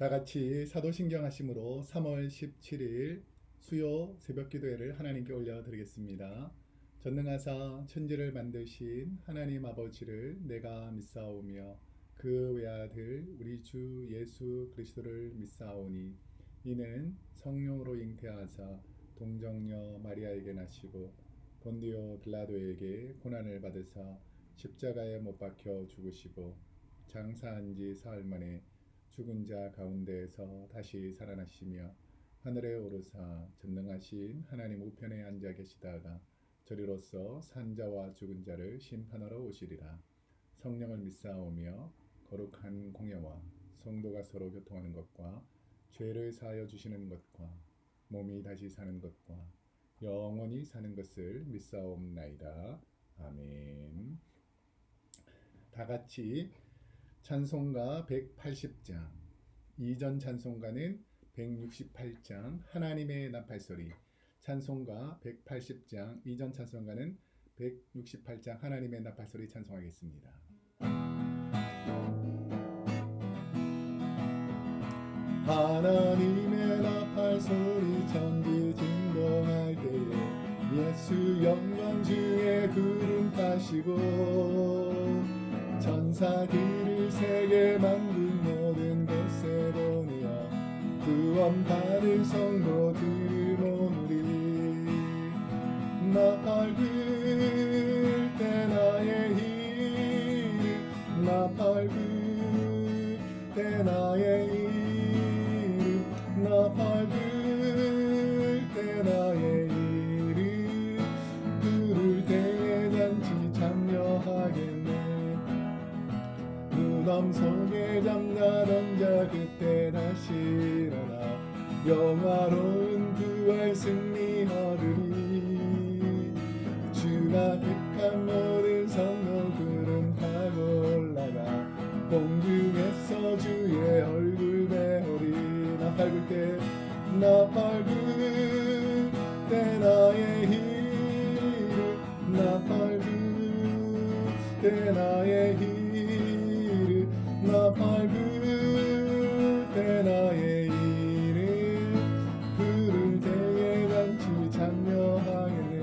다 같이 사도신경 하심으로 3월 17일 수요 새벽 기도회를 하나님께 올려드리겠습니다. 전능하사 천지를 만드신 하나님 아버지를 내가 믿사오며 그 외아들 우리 주 예수 그리스도를 믿사오니 이는 성령으로 잉태하사 동정녀 마리아에게 나시고 본디오 빌라도에게 고난을 받으사 십자가에 못 박혀 죽으시고 장사한 지 사흘 만에 죽은 자 가운데에서 다시 살아나시며 하늘에 오르사 전능하신 하나님 우편에 앉아 계시다가 저리로서 산자와 죽은 자를 심판하러 오시리라. 성령을 믿사오며 거룩한 공예와 성도가 서로 교통하는 것과 죄를 사하여 주시는 것과 몸이 다시 사는 것과 영원히 사는 것을 믿사옵나이다. 아멘. 다 같이 찬송가 180장, 이전 찬송가는 168장 하나님의 나팔소리, 찬송가 180장, 이전 찬송가는 168장 하나님의 나팔소리 찬송하겠습니다. 하나님의 나팔소리 천지 진동할 때에 예수 영광 중에 구름 타시고 천사들을 세계 만든 모든 곳에 보내어 구원 받을 성도들을 모으리. 나팔 불 때 나의 힘, 나팔 불 때 나의 힘, 나팔 불 때 나의 이름 부를 때에 잔치 참여하겠네. 무덤 속에 잠자던 자 그때 다시 일어나 영화로운 부활 승리 얻으리. 주가 택한 모든 성도들은 타고 올라가 공중에서 주의 얼굴 배우리. 나팔 불 때 나팔 불 때 나의 힘, 나팔 불 때 나의 힘, 나팔 불 때 나의 이름 부를 때에 잔치 참여하겠네.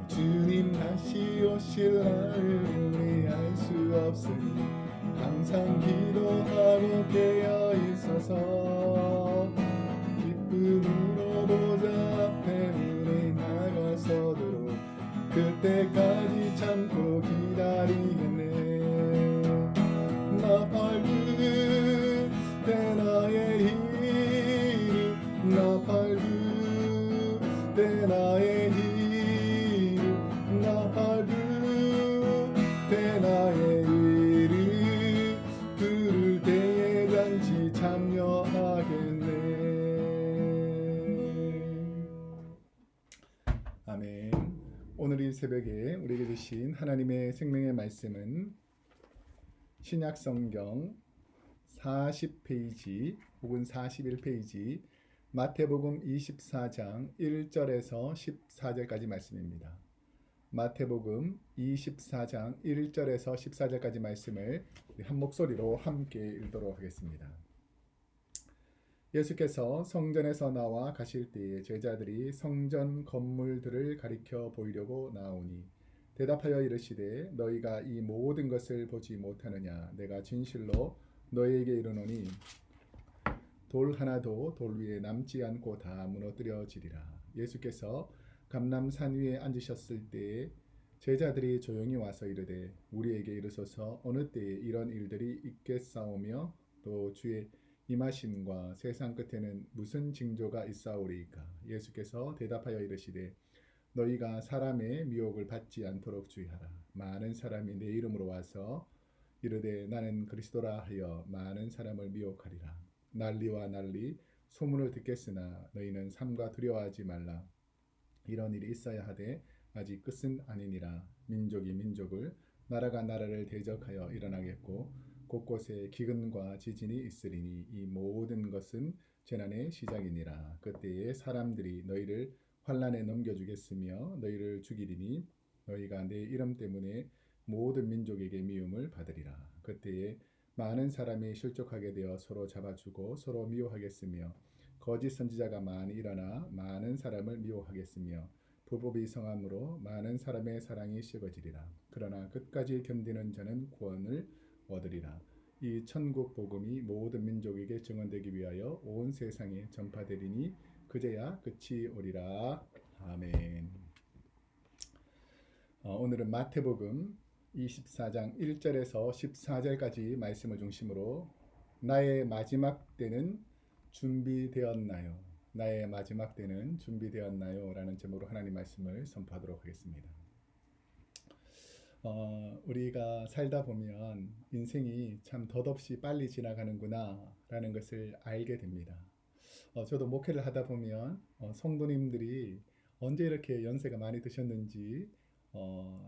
주님 다시 오실 날을 우리 알 수 없으니 항상 기도하고 깨어 있어서 기쁨으로 보좌 앞에 우리 나가서도록 그때까지 참고 기다리겠네. 나팔 불 때 나의 힘, 나팔 불 때 나의 힘, 나팔 불 때 나의 이름 부를 때에 잔치 참여하겠네. 아멘. 오늘 이 새벽에 우리에게 주신 하나님의 생명의 말씀은 신약성경 40페이지 혹은 41페이지 마태복음 24장 1절에서 14절까지 말씀입니다. 마태복음 24장 1절에서 14절까지 말씀을 한 목소리로 함께 읽도록 하겠습니다. 예수께서 성전에서 나와 가실 때에 제자들이 성전 건물들을 가리켜 보이려고 나오니 대답하여 이르시되 너희가 이 모든 것을 보지 못하느냐. 내가 진실로 너희에게 이르노니 돌 하나도 돌 위에 남지 않고 다 무너뜨려지리라. 예수께서 감람산 위에 앉으셨을 때에 제자들이 조용히 와서 이르되 우리에게 이르소서 어느 때에 이런 일들이 있겠사오며 또 주의 임하심과 세상 끝에는 무슨 징조가 있사오리이까. 예수께서 대답하여 이르시되 너희가 사람의 미혹을 받지 않도록 주의하라. 많은 사람이 내 이름으로 와서 이르되 나는 그리스도라 하여 많은 사람을 미혹하리라. 난리와 난리 소문을 듣겠으나 너희는 삼가 두려워하지 말라. 이런 일이 있어야 하되 아직 끝은 아니니라. 민족이 민족을 나라가 나라를 대적하여 일어나겠고 곳곳에 기근과 지진이 있으리니 이 모든 것은 재난의 시작이니라. 그때에 사람들이 너희를 환난에 넘겨주겠으며 너희를 죽이리니 너희가 내 이름 때문에 모든 민족에게 미움을 받으리라. 그때에 많은 사람이 실족하게 되어 서로 잡아주고 서로 미워하겠으며 거짓 선지자가 많이 일어나 많은 사람을 미워하겠으며 불법이 성함으로 많은 사람의 사랑이 식어지리라. 그러나 끝까지 견디는 자는 구원을 얻으리라. 이 천국 복음이 모든 민족에게 증언되기 위하여 온 세상에 전파되리니 그제야 끝이 오리라. 아멘. 오늘은 마태복음 24장 1절에서 14절까지 말씀을 중심으로 나의 마지막 때는 준비되었나요? 나의 마지막 때는 준비되었나요? 라는 제목으로 하나님 말씀을 선포하도록 하겠습니다. 우리가 살다 보면 인생이 참 덧없이 빨리 지나가는구나 라는 것을 알게 됩니다. 저도 목회를 하다 보면 성도님들이 언제 이렇게 연세가 많이 드셨는지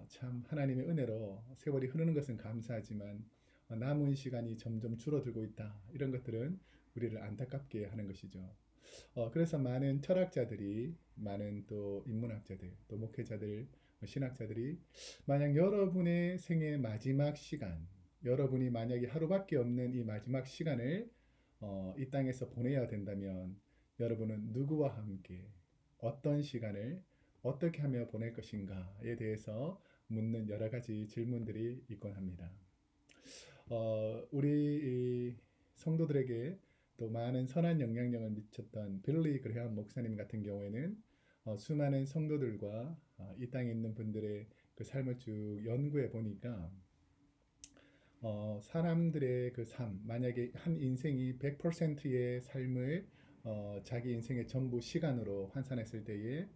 참 하나님의 은혜로 세월이 흐르는 것은 감사하지만 남은 시간이 점점 줄어들고 있다. 이런 것들은 우리를 안타깝게 하는 것이죠. 그래서 많은 철학자들이, 많은 또 인문학자들, 또 목회자들, 신학자들이 만약 여러분의 생의 마지막 시간, 여러분이 만약에 하루밖에 없는 이 마지막 시간을 이 땅에서 보내야 된다면 여러분은 누구와 함께 어떤 시간을 어떻게 하며 보낼 것인가에 대해서 묻는 여러 가지 질문들이 있곤 합니다. 우리 성도들에게 또 많은 선한 영향력을 미쳤던 빌리 그레엄 목사님 같은 경우에는 수많은 성도들과 이 땅에 있는 분들의 그 삶을 쭉 연구해 보니까 사람들의 그 삶, 만약에 한 인생이 100%의 삶을 자기 인생의 전부 시간으로 환산했을 때에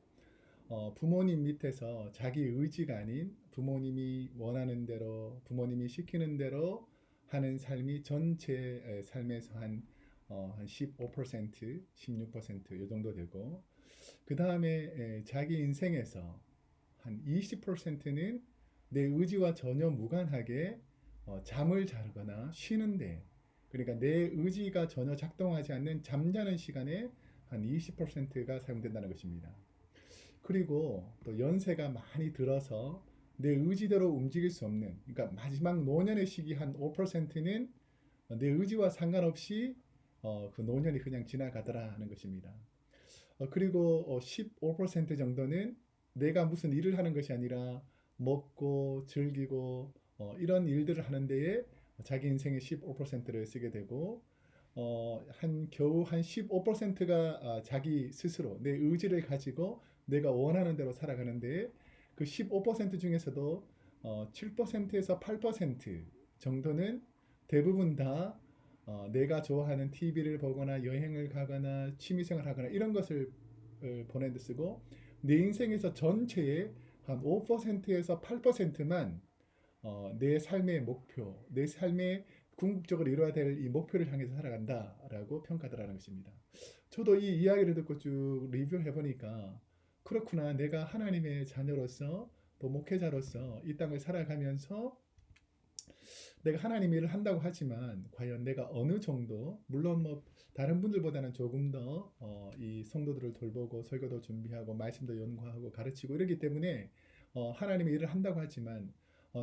부모님 밑에서 자기 의지가 아닌 부모님이 원하는 대로, 부모님이 시키는 대로 하는 삶이 전체 삶에서 한 15%, 16% 이 정도 되고, 그 다음에 자기 인생에서 한 20%는 내 의지와 전혀 무관하게 잠을 자거나 쉬는데, 그러니까 내 의지가 전혀 작동하지 않는 잠자는 시간에 한 20%가 사용된다는 것입니다. 그리고 또 연세가 많이 들어서 내 의지대로 움직일 수 없는, 그러니까 마지막 노년의 시기 한 5%는 내 의지와 상관없이 그 노년이 그냥 지나가더라 하는 것입니다. 그리고 15% 정도는 내가 무슨 일을 하는 것이 아니라 먹고 즐기고 이런 일들을 하는 데에 자기 인생의 15%를 쓰게 되고, 겨우 한 15%가 자기 스스로 내 의지를 가지고 내가 원하는 대로 살아가는데, 그 15% 중에서도 7%에서 8% 정도는 대부분 다 내가 좋아하는 TV를 보거나 여행을 가거나 취미생활을 하거나 이런 것을 보내 데 쓰고, 내 인생에서 전체의 한 5%에서 8%만 내 삶의 목표, 내 삶의 궁극적으로 이루어야 될 이 목표를 향해서 살아간다라고 평가하더라는 것입니다. 저도 이 이야기를 듣고 쭉 리뷰해 보니까 그렇구나, 내가 하나님의 자녀로서 또 목회자로서 이 땅을 살아가면서 내가 하나님 일을 한다고 하지만 과연 내가 어느 정도, 물론 뭐 다른 분들보다는 조금 더 이 성도들을 돌보고 설교도 준비하고 말씀도 연구하고 가르치고 이러기 때문에 하나님의 일을 한다고 하지만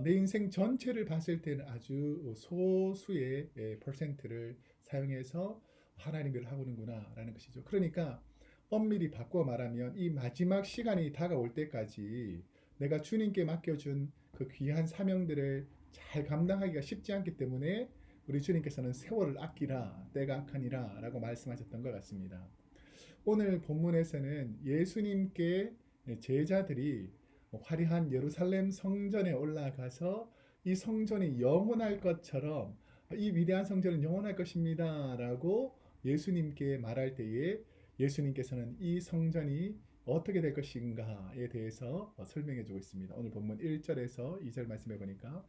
내 인생 전체를 봤을 때는 아주 소수의 퍼센트를 사용해서 하나님 일을 하고는구나 라는 것이죠. 그러니까 엄밀히 바꿔 말하면 이 마지막 시간이 다가올 때까지 내가 주님께 맡겨준 그 귀한 사명들을 잘 감당하기가 쉽지 않기 때문에 우리 주님께서는 세월을 아끼라, 때가 악하니라 라고 말씀하셨던 것 같습니다. 오늘 본문에서는 예수님께 제자들이 화려한 예루살렘 성전에 올라가서 이 성전이 영원할 것처럼 이 위대한 성전은 영원할 것입니다 라고 예수님께 말할 때에 예수님께서는 이 성전이 어떻게 될 것인가에 대해서 설명해 주고 있습니다. 오늘 본문 1절에서 2절 말씀해 보니까,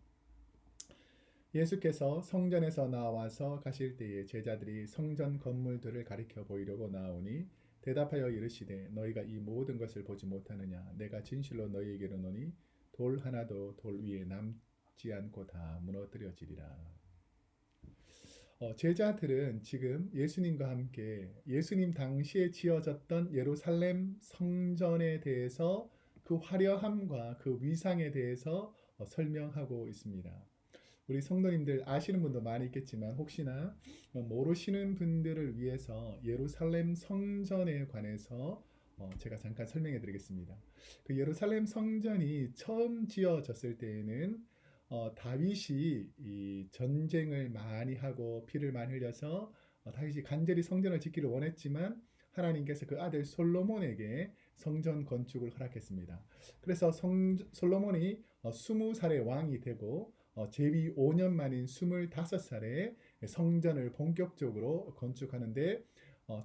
예수께서 성전에서 나와서 가실 때에 제자들이 성전 건물들을 가리켜 보이려고 나오니 대답하여 이르시되 너희가 이 모든 것을 보지 못하느냐? 내가 진실로 너희에게 이르노니 돌 하나도 돌 위에 남지 않고 다 무너뜨려지리라. 제자들은 지금 예수님과 함께 예수님 당시에 지어졌던 예루살렘 성전에 대해서 그 화려함과 그 위상에 대해서 설명하고 있습니다. 우리 성도님들 아시는 분도 많이 있겠지만 혹시나 모르시는 분들을 위해서 예루살렘 성전에 관해서 제가 잠깐 설명해 드리겠습니다. 그 예루살렘 성전이 처음 지어졌을 때에는 다윗이 이 전쟁을 많이 하고 피를 많이 흘려서 다윗이 간절히 성전을 짓기를 원했지만 하나님께서 그 아들 솔로몬에게 성전 건축을 허락했습니다. 그래서 솔로몬이 20살의 왕이 되고 제위 5년 만인 25살에 성전을 본격적으로 건축하는데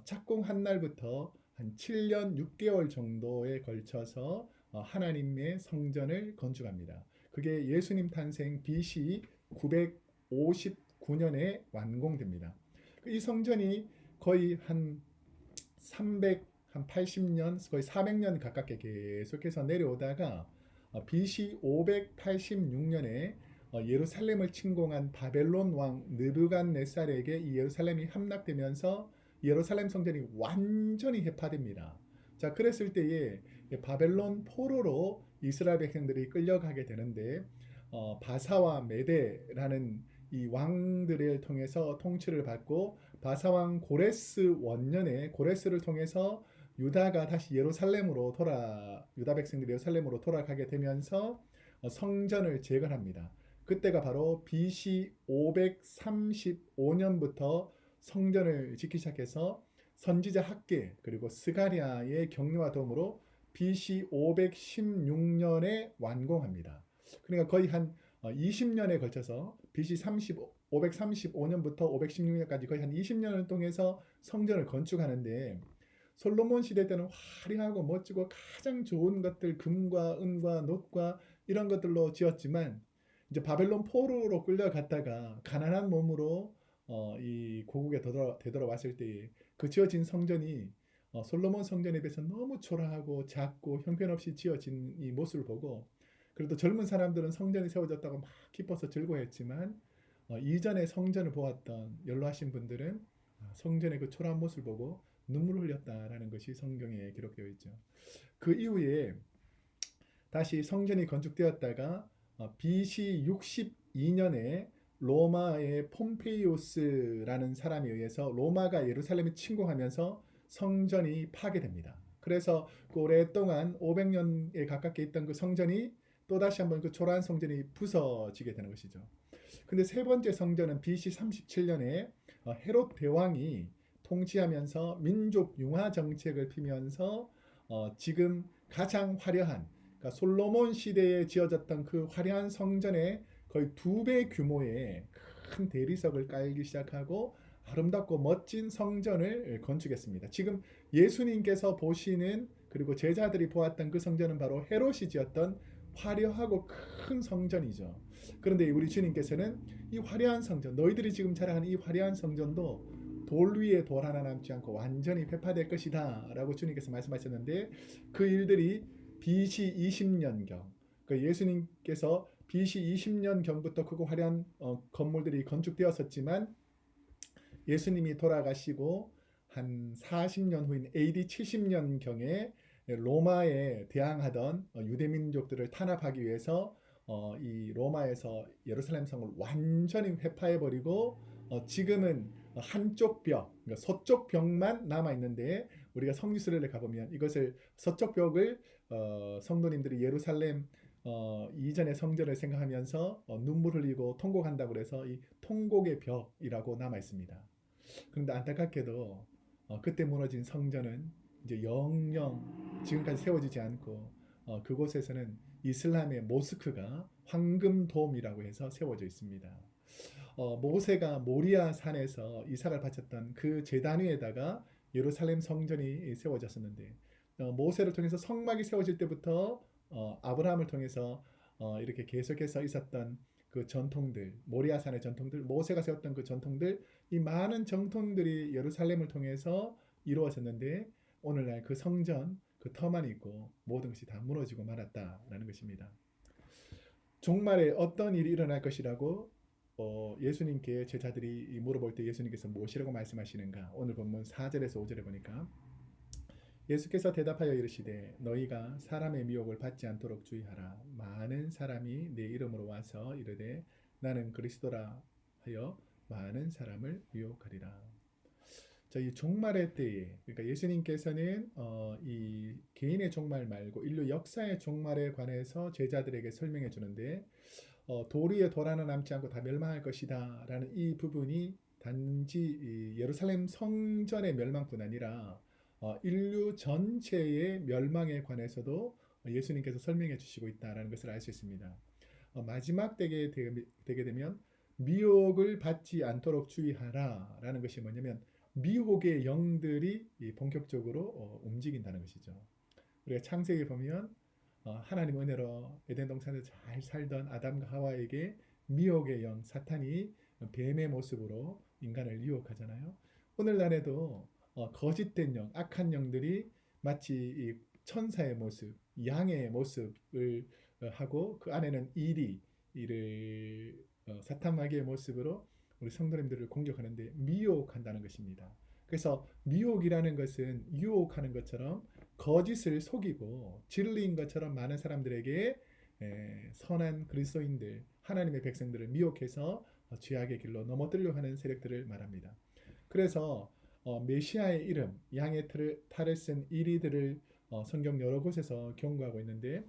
착공한 날부터 한 7년 6개월 정도에 걸쳐서 하나님의 성전을 건축합니다. 그게 예수님 탄생 BC 959년에 완공됩니다. 이 성전이 거의 한 380년, 거의 400년 가깝게 계속해서 내려오다가 BC 586년에 예루살렘을 침공한 바벨론 왕 느부갓네살에게 이 예루살렘이 함락되면서 예루살렘 성전이 완전히 해파됩니다. 자, 그랬을 때에 바벨론 포로로 이스라엘 백성들이 끌려가게 되는데 바사와 메대라는 이 왕들을 통해서 통치를 받고 바사왕 고레스 원년에 고레스를 통해서 유다가 다시 유다 백성들이 예루살렘으로 돌아가게 되면서 성전을 재건합니다. 그때가 바로 BC 535년부터 성전을 짓기 시작해서 선지자 학계 그리고 스가랴의 격려와 도움으로 BC 516년에 완공합니다. 그러니까 거의 한 20년에 걸쳐서 BC 535년부터 516년까지 거의 한 20년을 통해서 성전을 건축하는데 솔로몬 시대 때는 화려하고 멋지고 가장 좋은 것들 금과 은과 놋과 이런 것들로 지었지만 이제 바벨론 포로로 끌려갔다가 가난한 몸으로 이 고국에 되돌아왔을 때에 그 지어진 성전이 솔로몬 성전에 비해서 너무 초라하고 작고 형편없이 지어진 이 모습을 보고 그래도 젊은 사람들은 성전이 세워졌다고 막 기뻐서 즐거워했지만 이전에 성전을 보았던 연로하신 분들은 성전의 그 초라한 모습을 보고 눈물을 흘렸다라는 것이 성경에 기록되어 있죠. 그 이후에 다시 성전이 건축되었다가 BC 62년에 로마의 폼페이오스라는 사람에 의해서 로마가 예루살렘을 침공하면서 성전이 파괴됩니다. 그래서 오랫동안 500년에 가깝게 있던 그 성전이 또다시 한번 그 초라한 성전이 부서지게 되는 것이죠. 근데 세 번째 성전은 BC 37년에 헤롯 대왕이 통치하면서 민족 융화 정책을 피면서 지금 가장 화려한 그러니까 솔로몬 시대에 지어졌던 그 화려한 성전의 거의 2배 규모의 큰 대리석을 깔기 시작하고 아름답고 멋진 성전을 건축했습니다. 지금 예수님께서 보시는 그리고 제자들이 보았던 그 성전은 바로 헤롯이 지었던 화려하고 큰 성전이죠. 그런데 우리 주님께서는 이 화려한 성전, 너희들이 지금 자랑하는 이 화려한 성전도 돌 위에 돌 하나 남지 않고 완전히 회파될 것이다 라고 주님께서 말씀하셨는데 그 일들이 BC 20년경 그 예수님께서 BC 20년경부터 크고 화려한 건물들이 건축되었었지만 예수님이 돌아가시고 한 40년 후인 AD 70년경에 로마에 대항하던 유대민족들을 탄압하기 위해서 이 로마에서 예루살렘 성을 완전히 회파해버리고 지금은 한쪽 벽, 그러니까 서쪽 벽만 남아 있는데 우리가 성지순례를 가보면 이것을 서쪽 벽을 성도님들이 예루살렘 이전의 성전을 생각하면서 눈물 흘리고 통곡한다고 해서 이 통곡의 벽이라고 남아 있습니다. 그런데 안타깝게도 그때 무너진 성전은 이제 영영 지금까지 세워지지 않고 그곳에서는 이슬람의 모스크가 황금돔이라고 해서 세워져 있습니다. 모세가 모리아 산에서 이삭을 바쳤던 그 제단 위에다가 예루살렘 성전이 세워졌었는데 모세를 통해서 성막이 세워질 때부터 아브라함을 통해서 이렇게 계속해서 있었던 그 전통들, 모리아산의 전통들, 모세가 세웠던 그 전통들, 이 많은 전통들이 예루살렘을 통해서 이루어졌는데 오늘날 그 성전, 그 터만 있고 모든 것이 다 무너지고 말았다라는 것입니다. 종말에 어떤 일이 일어날 것이라고 예수님께 제자들이 물어볼 때 예수님께서 무엇이라고 말씀하시는가? 오늘 본문 4절에서 5절에 보니까 예수께서 대답하여 이르시되 너희가 사람의 미혹을 받지 않도록 주의하라. 많은 사람이 내 이름으로 와서 이르되 나는 그리스도라 하여 많은 사람을 유혹하리라. 자, 이 종말의 때에, 그러니까 예수님께서는 이 개인의 종말 말고 인류 역사의 종말에 관해서 제자들에게 설명해 주는데, 도리에 돌 하나 남지 않고 다 멸망할 것이다 라는 이 부분이 단지 이 예루살렘 성전의 멸망뿐 아니라 인류 전체의 멸망에 관해서도 예수님께서 설명해 주시고 있다라는 것을 알 수 있습니다. 마지막 되게 되면 미혹을 받지 않도록 주의하라 라는 것이 뭐냐면, 미혹의 영들이 본격적으로 움직인다는 것이죠. 우리가 창세기 보면 하나님 은혜로 에덴 동산에서 잘 살던 아담과 하와에게 미혹의 영 사탄이 뱀의 모습으로 인간을 유혹하잖아요. 오늘날에도 거짓된 영, 악한 영들이 마치 이 천사의 모습, 양의 모습을 하고 그 안에는 이를 사탄 마귀의 모습으로 우리 성도님들을 공격하는데 미혹한다는 것입니다. 그래서 미혹이라는 것은 유혹하는 것처럼 거짓을 속이고 진리인 것처럼 많은 사람들에게 선한 그리스도인들, 하나님의 백성들을 미혹해서 죄악의 길로 넘어뜨리려 하는 세력들을 말합니다. 그래서 메시아의 이름, 양의 탈을 쓴 이리들을 성경 여러 곳에서 경고하고 있는데,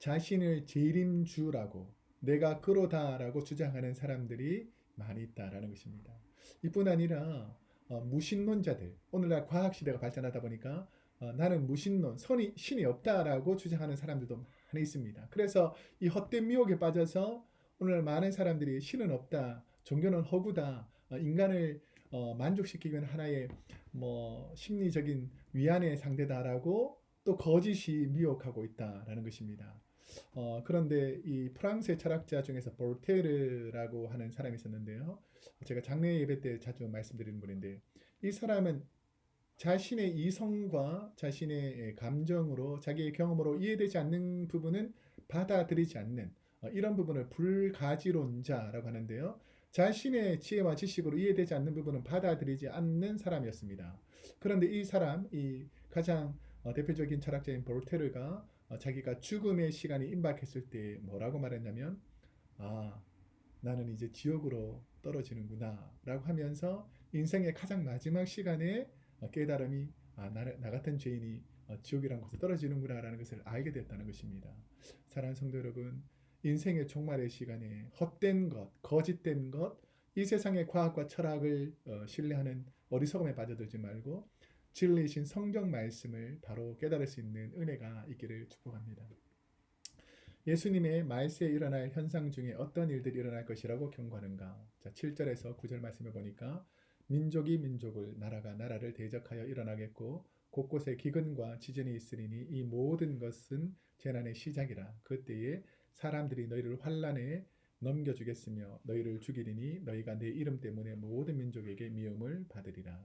자신을 재림주라고, 내가 그로다라고 주장하는 사람들이 많이 있다라는 것입니다. 이뿐 아니라 무신론자들, 오늘날 과학시대가 발전하다 보니까 나는 무신론, 신이 없다라고 주장하는 사람들도 많이 있습니다. 그래서 이 헛된 미혹에 빠져서 오늘날 많은 사람들이 신은 없다, 종교는 허구다, 인간을 만족시키기 위한 하나의 심리적인 위안의 상대다라고 또 거짓이 미혹하고 있다라는 것입니다. 그런데 이 프랑스의 철학자 중에서 볼테르라고 하는 사람이 있었는데요. 제가 장례 예배 때 자주 말씀드리는 분인데, 이 사람은 자신의 이성과 자신의 감정으로, 자기의 경험으로 이해되지 않는 부분은 받아들이지 않는 이런 부분을 불가지론자라고 하는데요. 자신의 지혜와 지식으로 이해되지 않는 부분은 받아들이지 않는 사람이었습니다. 그런데 이 사람, 이 가장 대표적인 철학자인 볼테르가 자기가 죽음의 시간이 임박했을 때 뭐라고 말했냐면, 나는 이제 지옥으로 떨어지는구나 라고 하면서 인생의 가장 마지막 시간에 깨달음이, 나 같은 죄인이 지옥이라는 곳에 떨어지는구나 라는 것을 알게 됐다는 것입니다. 사랑하는 성도 여러분, 인생의 종말의 시간에 헛된 것, 거짓된 것, 이 세상의 과학과 철학을 신뢰하는 어리석음에 빠져들지 말고 진리이신 성경 말씀을 바로 깨달을 수 있는 은혜가 있기를 축복합니다. 예수님의 말세에 일어날 현상 중에 어떤 일들이 일어날 것이라고 경고하는가? 자, 7절에서 9절 말씀을 보니까, 민족이 민족을, 나라가 나라를 대적하여 일어나겠고 곳곳에 기근과 지진이 있으리니 이 모든 것은 재난의 시작이라. 그때에 사람들이 너희를 환난에 넘겨주겠으며 너희를 죽이리니 너희가 내 이름 때문에 모든 민족에게 미움을 받으리라.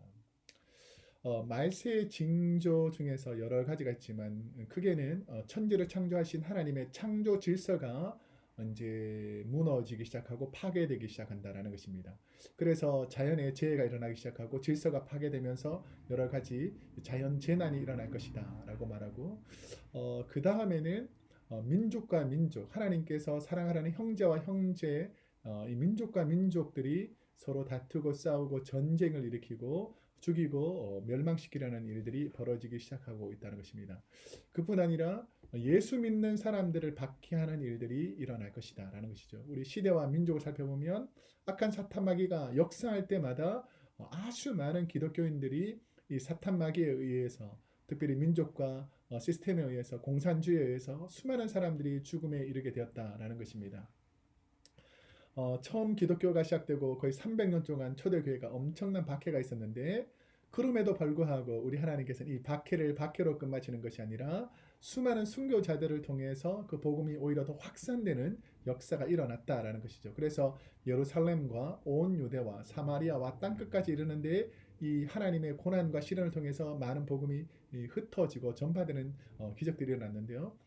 말세의 징조 중에서 여러 가지가 있지만 크게는 천지를 창조하신 하나님의 창조 질서가 이제 무너지기 시작하고 파괴되기 시작한다라는 것입니다. 그래서 자연의 재해가 일어나기 시작하고 질서가 파괴되면서 여러 가지 자연 재난이 일어날 것이다라고 말하고, 그 다음에는 민족과 민족, 하나님께서 사랑하라는 형제와 형제, 이 민족과 민족들이 서로 다투고 싸우고 전쟁을 일으키고 죽이고 멸망시키려는 일들이 벌어지기 시작하고 있다는 것입니다. 그뿐 아니라 예수 믿는 사람들을 박해하는 일들이 일어날 것이다 라는 것이죠. 우리 시대와 민족을 살펴보면 악한 사탄 마귀가 역사할 때마다 아주 많은 기독교인들이 이 사탄 마귀에 의해서, 특별히 민족과 시스템에 의해서, 공산주의에 의해서 수많은 사람들이 죽음에 이르게 되었다라는 것입니다. 처음 기독교가 시작되고 거의 300년 동안 초대교회가 엄청난 박해가 있었는데, 그럼에도 불구하고 우리 하나님께서는 이 박해를 박해로 끝마치는 것이 아니라 수많은 순교자들을 통해서 그 복음이 오히려 더 확산되는 역사가 일어났다라는 것이죠. 그래서 예루살렘과 온 유대와 사마리아와 땅끝까지 이르는데 이 하나님의 고난과 시련을 통해서 많은 복음이 흩어지고 전파되는 기적들이 일어났는데요.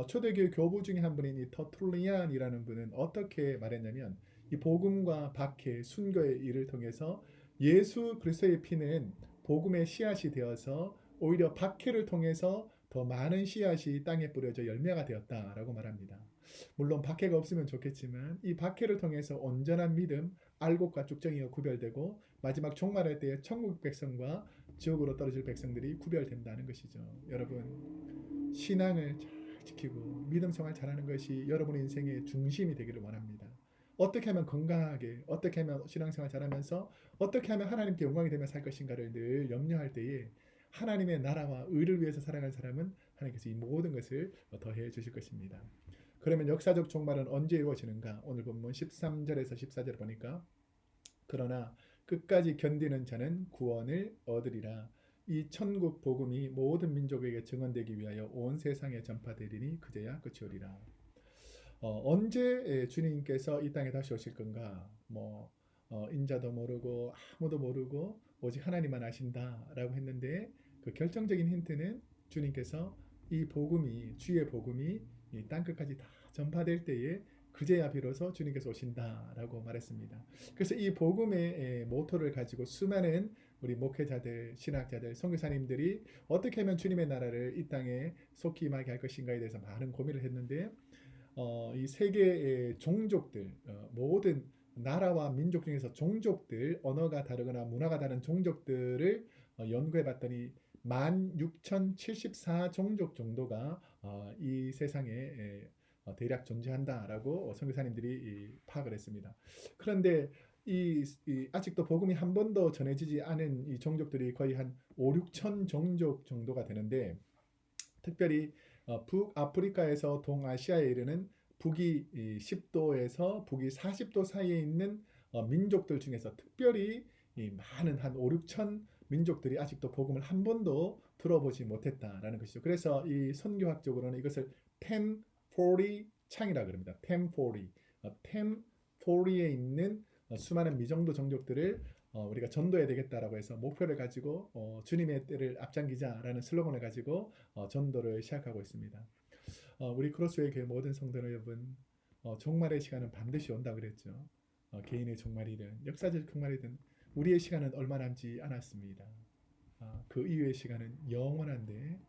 초대교회 교부 중에 한 분인 이 터툴리안이라는 분은 어떻게 말했냐면, 이 복음과 박해, 순교의 일을 통해서 예수 그리스도의 피는 복음의 씨앗이 되어서 오히려 박해를 통해서 더 많은 씨앗이 땅에 뿌려져 열매가 되었다라고 말합니다. 물론 박해가 없으면 좋겠지만 이 박해를 통해서 온전한 믿음, 알곡과 쭉정이가 구별되고 마지막 종말할 때에 천국 백성과 지옥으로 떨어질 백성들이 구별된다는 것이죠. 여러분, 신앙을 잘 지키고 믿음 생활 잘하는 것이 여러분의 인생의 중심이 되기를 원합니다. 어떻게 하면 건강하게, 어떻게 하면 신앙생활 잘하면서 어떻게 하면 하나님께 영광이 되며 살 것인가를 늘 염려할 때에 하나님의 나라와 의를 위해서 살아가는 사람은 하나님께서 이 모든 것을 더해 주실 것입니다. 그러면 역사적 종말은 언제 이루어지는가? 오늘 본문 13절에서 14절 보니까 그러나 끝까지 견디는 자는 구원을 얻으리라. 이 천국 복음이 모든 민족에게 증언되기 위하여 온 세상에 전파되리니 그제야 끝이 오리라. 언제 주님께서 이 땅에 다시 오실 건가? 인자도 모르고 아무도 모르고 오직 하나님만 아신다라고 했는데 그 결정적인 힌트는 주님께서 이 복음이 주의 복음이 이 땅끝까지 다 전파될 때에 그제야 비로소 주님께서 오신다라고 말했습니다. 그래서 이 복음의 모토를 가지고 수많은 우리 목회자들, 신학자들, 선교사님들이 어떻게 하면 주님의 나라를 이 땅에 속히 임하게 할 것인가에 대해서 많은 고민을 했는데 이 세계의 종족들, 모든 나라와 민족 중에서 종족들, 언어가 다르거나 문화가 다른 종족들을 연구해 봤더니 16,074종족 정도가 이 세상에 대략 존재한다라고 선교사님들이 파악을 했습니다. 그런데 아직도 복음이 한 번도 전해지지 않은 이 종족들이 거의 한 5, 6천 종족 정도가 되는데 특별히 북아프리카에서 동아시아에 이르는 북위 10도에서 북위 40도 사이에 있는 민족들 중에서 특별히 많은 한 5, 6천 민족들이 아직도 복음을 한 번도 들어보지 못했다라는 것이죠. 그래서 이 선교학적으로는 이것을 1040 창이라 그럽니다. 1040. 1040에 있는 수많은 미정도 종족들을 우리가 전도해야 되겠다라고 해서 목표를 가지고 주님의 때를 앞당기자라는 슬로건을 가지고 전도를 시작하고 있습니다. 우리 크로스웨이 교회 모든 성도 여러분, 종말의 시간은 반드시 온다 그랬죠. 개인의 종말이든 역사적 종말이든 우리의 시간은 얼마 남지 않았습니다. 그 이후의 시간은 영원한데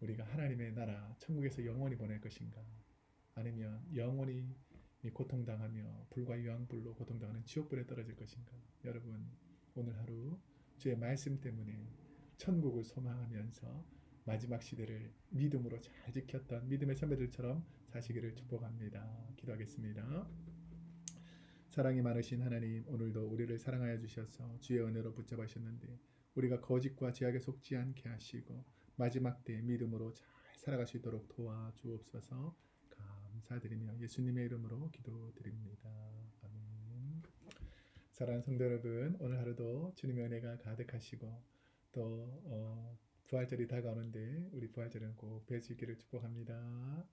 우리가 하나님의 나라 천국에서 영원히 보낼 것인가, 아니면 영원히 고통당하며 불과 유황불로 고통당하는 지옥불에 떨어질 것인가. 여러분, 오늘 하루 주의 말씀 때문에 천국을 소망하면서 마지막 시대를 믿음으로 잘 지켰던 믿음의 선배들처럼 사시기를 축복합니다. 기도하겠습니다. 사랑이 많으신 하나님, 오늘도 우리를 사랑하여 주셔서 주의 은혜로 붙잡으셨는데 우리가 거짓과 제약에 속지 않게 하시고 마지막 때 믿음으로 잘 살아갈 수 있도록 도와주옵소서. 감사드리며 예수님의 이름으로 기도드립니다. 아멘. 사랑하는 성도 여러분, 오늘 하루도 주님의 은혜가 가득하시고 또 부활절이 다가오는데 우리 부활절은 꼭 뵐 수 있기를 축복합니다.